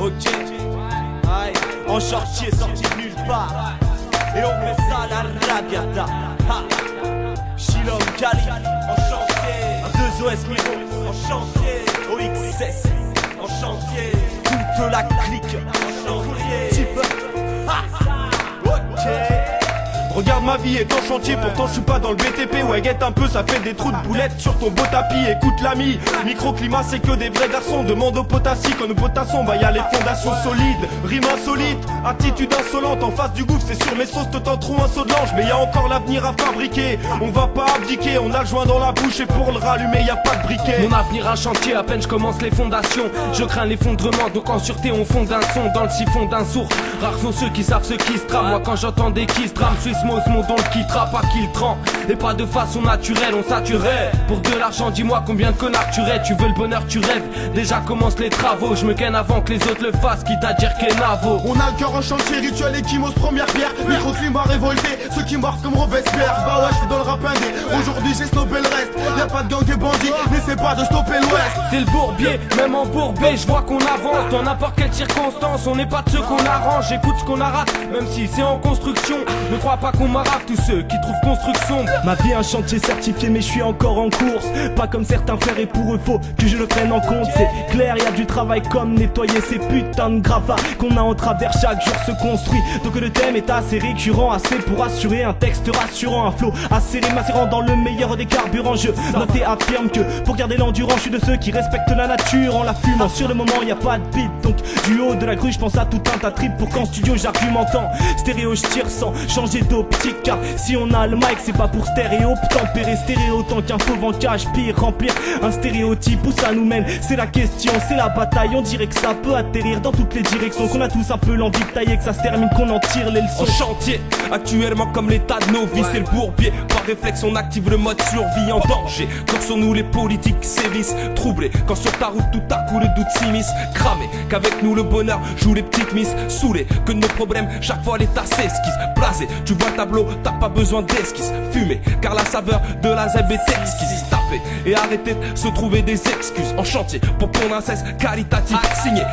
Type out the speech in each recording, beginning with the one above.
Ok, aïe, en chantier sorti de nulle part. Et on fait ça à la rabiata. Shilom Kali, en chantier. 2OS Miro, en chantier. OXS, en chantier. Toute la clique, en chantier. Ok. Regarde ma vie est en chantier, pourtant je suis pas dans le BTP. Ouais, guette un peu, ça fait des trous de boulettes sur ton beau tapis. Écoute l'ami, microclimat c'est que des vrais garçons. Demande au potassique, quand nous potassons, bah y'a les fondations solides. Rime insolite, attitude insolente. En face du gouffre, c'est sur mes sauces, te tenteront un saut de l'ange. Mais y a encore l'avenir à fabriquer, on va pas abdiquer. On a le joint dans la bouche et pour le rallumer y a pas de briquet. Mon avenir à chantier, à peine je commence les fondations. Je crains l'effondrement, donc en sûreté on fonde un son dans le siphon d'un sourd. Rares sont ceux qui savent ce qui se trame. Moi quand j'entends des qui se trament, Swissmos, mon don le quittera, pas qu'il trempe. Et pas de façon naturelle, on saturait. Pour de l'argent, dis-moi combien de connards tu rêves. Tu veux le bonheur, tu rêves. Déjà commence les travaux, je me gaine avant que les autres le fassent, quitte à dire qu'est navo. On a le cœur en chantier, rituel Ekimos, première pierre. Microclimat révolté, ceux qui morfent comme Robespierre. Bah ouais, je suis dans le rap indé, aujourd'hui j'ai snobé le reste. Y'a pas de gang et bandits, n'essaie pas de stopper l'ouest. C'est le bourbier, même en bourbé, je vois qu'on avance. Dans n'importe quelle circonstance, on n'est pas de ceux qu'on arrange. J'écoute ce qu'on arrache, même si c'est en construction. Ne crois pas qu'on m'arrache tous ceux qui trouvent construction. Ma vie un chantier certifié mais je suis encore en course. Pas comme certains frères et pour eux faut que je le prenne en compte. C'est clair, y a du travail comme nettoyer ces putains de gravats qu'on a en travers, chaque jour se construit. Donc le thème est assez récurrent, assez pour assurer un texte rassurant, un flow assez macérant dans le meilleur des carburants. Je note et affirme que pour garder l'endurance, je suis de ceux qui respectent la nature en la fumant. Sur le moment y a pas de beat, donc du haut de la grue je pense à tout un tas de trip pour qu'en studio j'argumentant. Stéréo je tire sans changer d'optique, car si on a le mic c'est pas pour stéréo tempérer stéréo tant qu'un faux vent cache pire. Remplir un stéréotype où ça nous mène, c'est la question, c'est la bataille. On dirait que ça peut atterrir dans toutes les directions, qu'on a tous un peu l'envie de tailler, que ça se termine, qu'on en tire les leçons. En chantier, actuellement comme l'état de nos vies, c'est le bourbier. Par réflexe on active le mode survie en danger. Quand sur nous les politiques sévissent, troublés. Quand sur ta route tout à coup le doute s'immisce, cramé. Qu'avec nous le bonheur joue les petites misses, saoulés. Que nos problèmes chaque fois l'état s'esquisse. Blasé, tu vois le tableau, t'as pas besoin d'esquisse. Fumé, car la saveur de la zeb est exquise. Taper et arrêter de se trouver des excuses. En chantier pour qu'on incesse qualitatif. Signé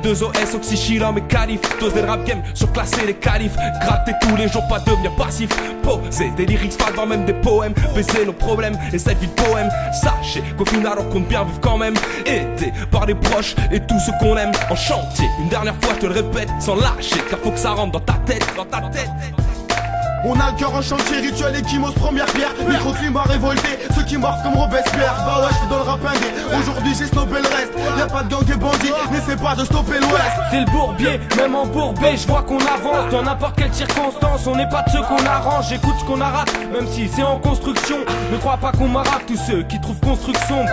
R2OS, Oxychilum et Calif. Doser le rap game, surclasser les qualifs. Gratter tous les jours, pas devenir passif. Poser des lyrics fadant même des poèmes. Baiser nos problèmes et cette vie de poème. Sachez qu'au final on compte bien vivre quand même. Aidé par les proches et tous ceux qu'on aime. En chantier, une dernière fois je te le répète sans lâcher, car faut que ça rentre dans ta tête, dans ta tête. On a le cœur en chantier, rituel Ekimos, première pierre. Microclimat révolté, ceux qui morfent comme Robespierre. Bah ouais, je suis dans le rap indé, aujourd'hui j'ai snobé le reste. Y'a pas de gang et bandits, n'essaie pas de stopper l'ouest. C'est le bourbier, même en bourbé, je vois qu'on avance. Dans n'importe quelle circonstance, on n'est pas de ceux qu'on arrange. J'écoute ce qu'on arrache, même si c'est en construction. Ne crois pas qu'on m'arrache tous ceux qui trouvent construction.